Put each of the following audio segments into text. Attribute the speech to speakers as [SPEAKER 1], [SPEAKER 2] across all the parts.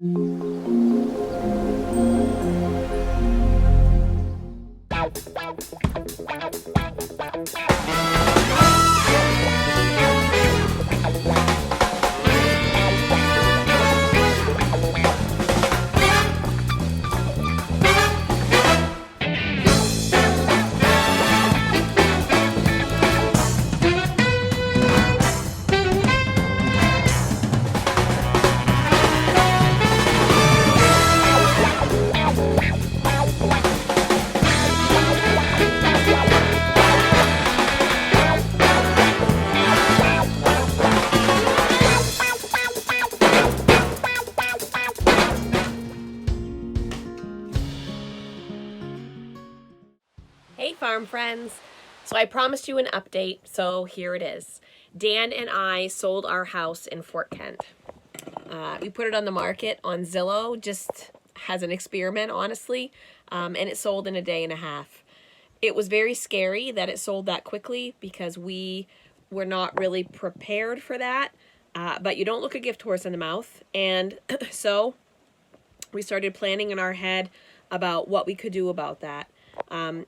[SPEAKER 1] Hey farm friends! So I promised you an update, so here it is. Dan and I sold our house in Fort Kent. We put it on the market on Zillow, just as an experiment, honestly, and it sold in a day and a half. It was very scary that it sold that quickly because we were not really prepared for that, but you don't look a gift horse in the mouth, and so we started planning in our head about what we could do about that.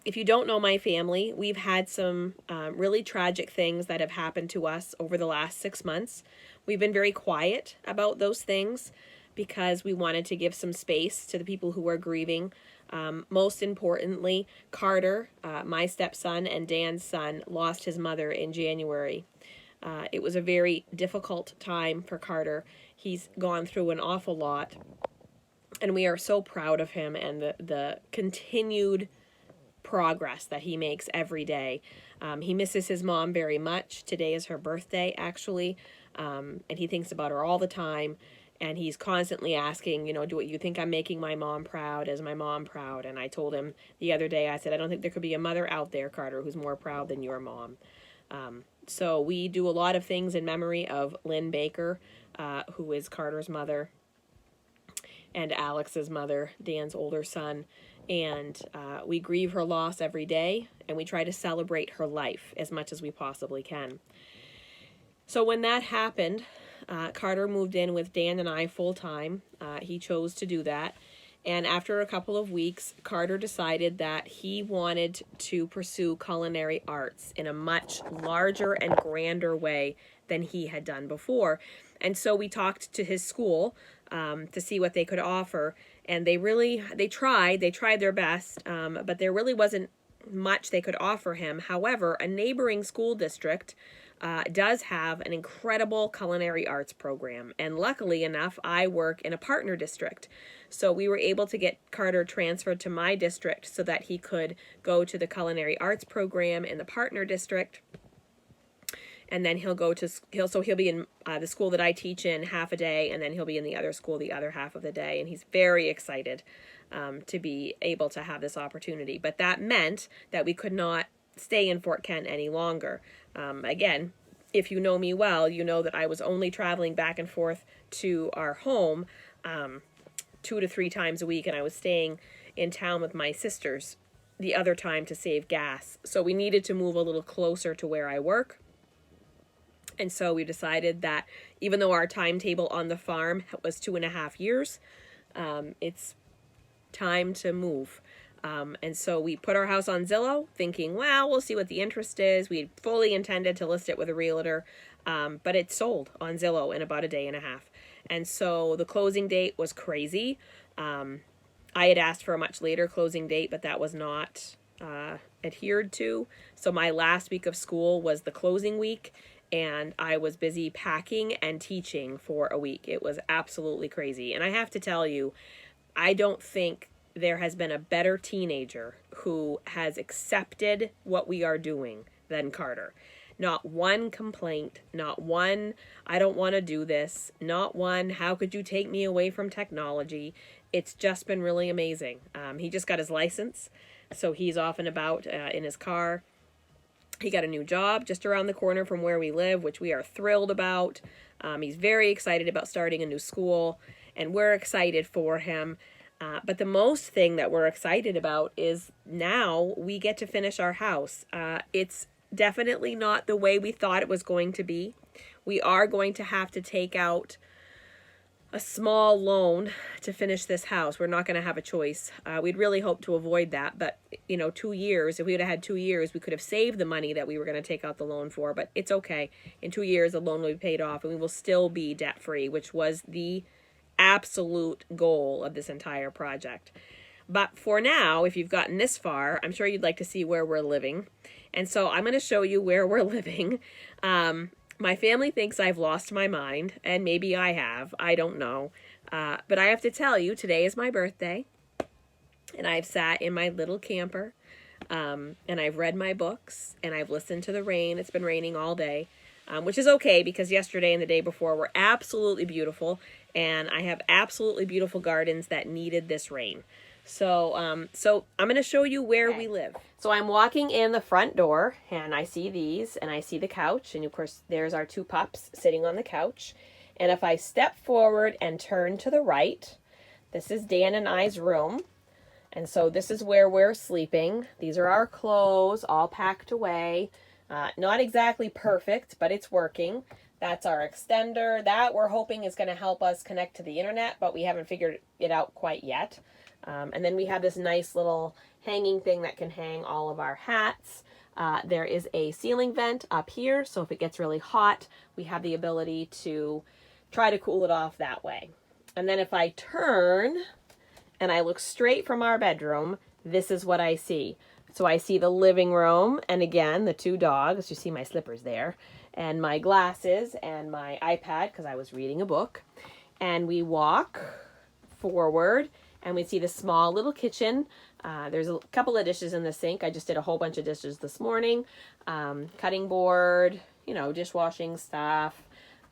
[SPEAKER 1] If you don't know my family, we've had some really tragic things that have happened to us over the last 6 months. We've been very quiet about those things because we wanted to give some space to the people who are grieving. Most importantly, Carter, my stepson and Dan's son, lost his mother in January. It was a very difficult time for Carter. He's gone through an awful lot, and we are so proud of him and the continued progress that he makes every day. He misses his mom very much. Today is her birthday, actually, and he thinks about her all the time. And he's constantly asking, do you think I'm making my mom proud? Is my mom proud? And I told him the other day, I said, I don't think there could be a mother out there, Carter, who's more proud than your mom. So we do a lot of things in memory of Lynn Baker, who is Carter's mother, and Alex's mother, Dan's older son. And we grieve her loss every day, and we try to celebrate her life as much as we possibly can. So when that happened, Carter moved in with Dan and I full time. He chose to do that. And after a couple of weeks, Carter decided that he wanted to pursue culinary arts in a much larger and grander way than he had done before. And so we talked to his school to see what they could offer. And they tried their best, but there really wasn't much they could offer him. However, a neighboring school district does have an incredible culinary arts program. And luckily enough, I work in a partner district. So we were able to get Carter transferred to my district so that he could go to the culinary arts program in the partner district. And then he'll be in the school that I teach in half a day, and then he'll be in the other school the other half of the day. And he's very excited to be able to have this opportunity. But that meant that we could not stay in Fort Kent any longer. Again, if you know me well, you know that I was only traveling back and forth to our home 2 to 3 times a week, and I was staying in town with my sisters the other time to save gas. So we needed to move a little closer to where I work. And so we decided that even though our timetable on the farm was 2.5 years, it's time to move. And so we put our house on Zillow thinking, well, we'll see what the interest is. We fully intended to list it with a realtor, but it sold on Zillow in about a day and a half. And so the closing date was crazy. I had asked for a much later closing date, but that was not adhered to. So my last week of school was the closing week, and I was busy packing and teaching for a week. It was absolutely crazy. And I have to tell you, I don't think there has been a better teenager who has accepted what we are doing than Carter. Not one complaint, not one, I don't want to do this, not one, how could you take me away from technology? It's just been really amazing. He just got his license, so he's off and about in his car. He got a new job just around the corner from where we live, which we are thrilled about. He's very excited about starting a new school, and we're excited for him. But the most thing that we're excited about is now we get to finish our house. It's definitely not the way we thought it was going to be. We are going to have to take out a small loan to finish this house. We're not going to have a choice. We'd really hope to avoid that, but 2 years, if we would have had 2 years, we could have saved the money that we were going to take out the loan for, but it's okay. In 2 years, the loan will be paid off and we will still be debt free, which was the absolute goal of this entire project. But for now, if you've gotten this far, I'm sure you'd like to see where we're living. And so I'm going to show you where we're living. My family thinks I've lost my mind, and maybe I have. I don't know. But I have to tell you, today is my birthday, and I've sat in my little camper, and I've read my books, and I've listened to the rain. It's been raining all day, which is okay because yesterday and the day before were absolutely beautiful, and I have absolutely beautiful gardens that needed this rain. So I'm going to show you where we live. So I'm walking in the front door and I see these and I see the couch. And of course, there's our 2 pups sitting on the couch. And if I step forward and turn to the right, this is Dan and I's room. And so this is where we're sleeping. These are our clothes all packed away. Not exactly perfect, but it's working. That's our extender. That we're hoping is going to help us connect to the internet, but we haven't figured it out quite yet. And then we have this nice little hanging thing that can hang all of our hats. There is a ceiling vent up here, so if it gets really hot, we have the ability to try to cool it off that way. And then if I turn and I look straight from our bedroom, this is what I see. So I see the living room, and again, the 2 dogs. You see my slippers there, and my glasses and my iPad because I was reading a book. And we walk forward, and we see the small little kitchen. There's a couple of dishes in the sink. I just did a whole bunch of dishes this morning. Cutting board, dishwashing stuff.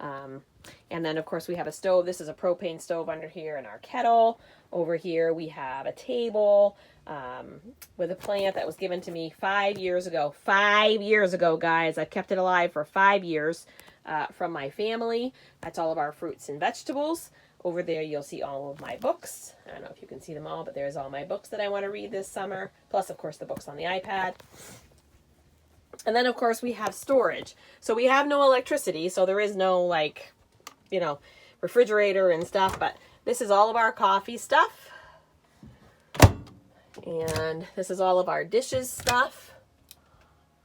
[SPEAKER 1] And then, of course, we have a stove. This is a propane stove under here and our kettle. Over here, we have a table with a plant that was given to me 5 years ago. 5 years ago, guys. I've kept it alive for 5 years from my family. That's all of our fruits and vegetables. Over there, you'll see all of my books. I don't know if you can see them all, but there's all my books that I want to read this summer. Plus, of course, the books on the iPad. And then, of course, we have storage. So we have no electricity, so there is no, refrigerator and stuff. But this is all of our coffee stuff. And this is all of our dishes stuff.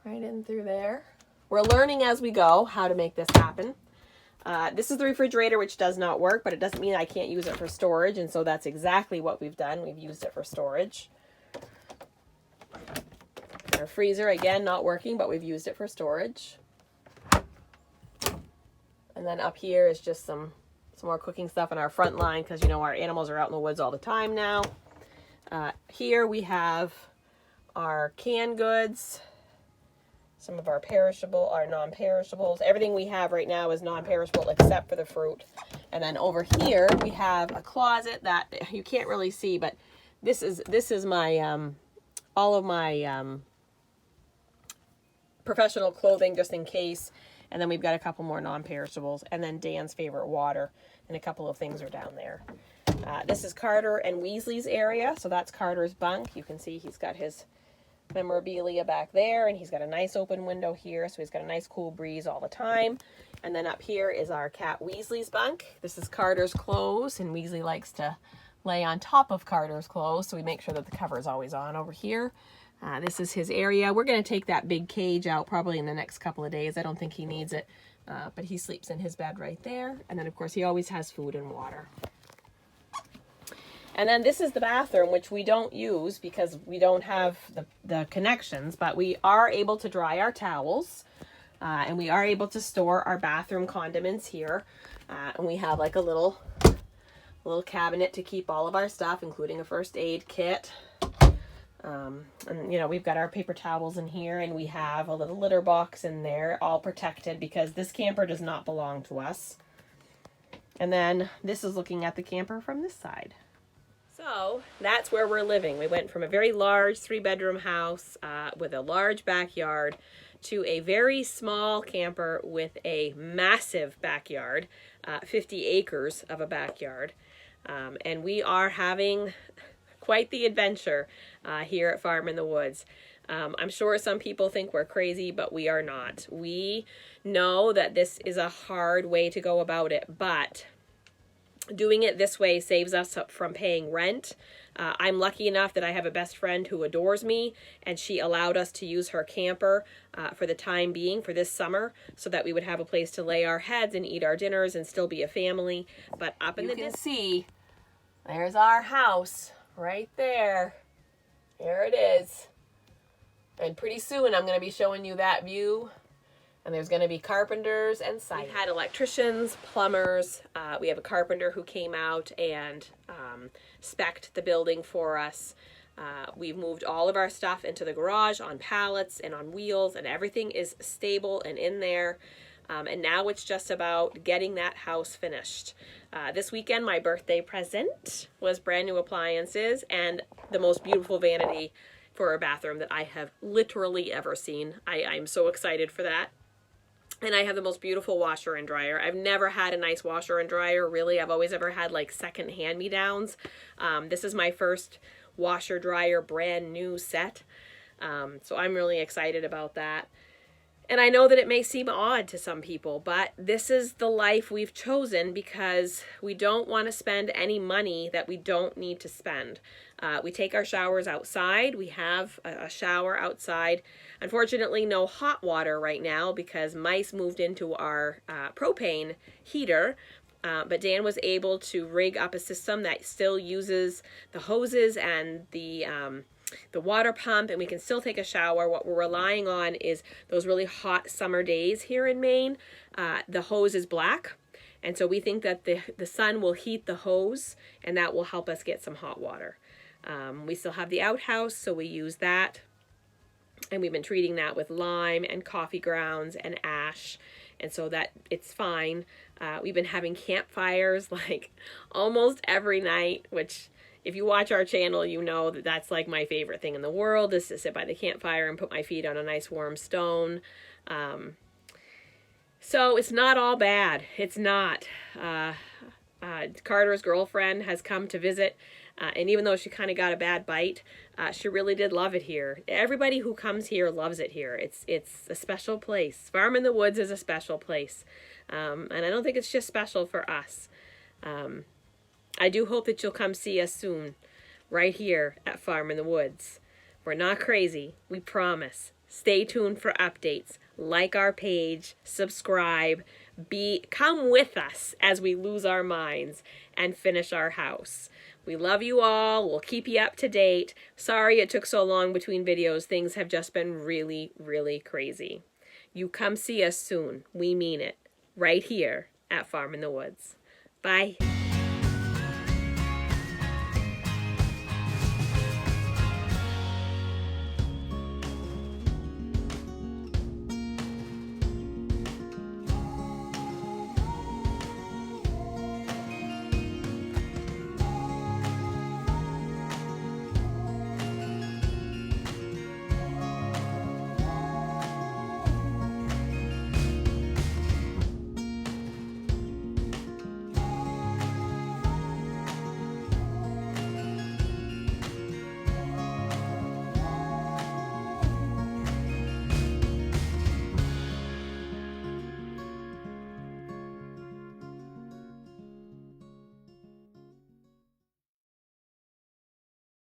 [SPEAKER 1] Right in through there. We're learning as we go how to make this happen. This is the refrigerator, which does not work, but it doesn't mean I can't use it for storage, and so that's exactly what we've done. We've used it for storage. Our freezer, again, not working, but we've used it for storage. And then up here is just some more cooking stuff in our front line, because, our animals are out in the woods all the time now. Here we have our canned goods. Some of our non-perishables. Everything we have right now is non-perishable except for the fruit. And then over here we have a closet that you can't really see, but this is my all of my professional clothing just in case. And then we've got a couple more non-perishables, and then Dan's favorite water, and a couple of things are down there. This is Carter and Weasley's area, so that's Carter's bunk. You can see he's got his memorabilia back there, and he's got a nice open window here, so he's got a nice cool breeze all the time. And then up here is our cat Weasley's bunk. This is Carter's clothes, and Weasley likes to lay on top of Carter's clothes, so we make sure that the cover is always on over here. This is his area. We're going to take that big cage out probably in the next couple of days. I don't think he needs it, but he sleeps in his bed right there. And then, of course, he always has food and water. And then this is the bathroom, which we don't use because we don't have the connections, but we are able to dry our towels, and we are able to store our bathroom condiments here. And we have like a little cabinet to keep all of our stuff, including a first aid kit. And we've got our paper towels in here, and we have a little litter box in there, all protected because this camper does not belong to us. And then this is looking at the camper from this side. So that's where we're living. We went from a very large 3-bedroom house with a large backyard to a very small camper with a massive backyard, 50 acres of a backyard. And we are having quite the adventure here at Farm in the Woods. I'm sure some people think we're crazy, but we are not. We know that this is a hard way to go about it, but Doing it this way saves us from paying rent. I'm lucky enough that I have a best friend who adores me, and she allowed us to use her camper for the time being for this summer so that we would have a place to lay our heads and eat our dinners and still be a family. But up in the distance, see, there's our house right there. There it is. And pretty soon I'm going to be showing you that view. And there's going to be carpenters and siding. We had electricians, plumbers. We have a carpenter who came out and spec'd the building for us. We've moved all of our stuff into the garage on pallets and on wheels, and everything is stable and in there. And now it's just about getting that house finished. This weekend, my birthday present was brand new appliances and the most beautiful vanity for a bathroom that I have literally ever seen. I'm so excited for that. And I have the most beautiful washer and dryer. I've never had a nice washer and dryer, really. I've always ever had like second hand-me-downs. This is my first washer dryer brand new set. So I'm really excited about that. And I know that it may seem odd to some people, but this is the life we've chosen because we don't want to spend any money that we don't need to spend. We take our showers outside. We have a shower outside. Unfortunately, no hot water right now because mice moved into our propane heater. But Dan was able to rig up a system that still uses the hoses and the water pump, and we can still take a shower. What we're relying on is those really hot summer days here in Maine. The hose is black, and so we think that the sun will heat the hose, and that will help us get some hot water. We still have the outhouse, so we use that, and we've been treating that with lime and coffee grounds and ash, and so that it's fine. We've been having campfires like almost every night, which if you watch our channel, you know that that's like my favorite thing in the world is to sit by the campfire and put my feet on a nice warm stone. So it's not all bad. It's not. Carter's girlfriend has come to visit, and even though she kind of got a bad bite, she really did love it here. Everybody who comes here loves it here. It's a special place. Farm in the Woods is a special place, and I don't think it's just special for us. I do hope that you'll come see us soon, right here at Farm in the Woods. We're not crazy, we promise. Stay tuned for updates. Like our page, subscribe, come with us as we lose our minds and finish our house. We love you all. We'll keep you up to date. Sorry it took so long between videos. Things have just been really, really crazy. You come see us soon. We mean it. Right here at Farm in the Woods. Bye.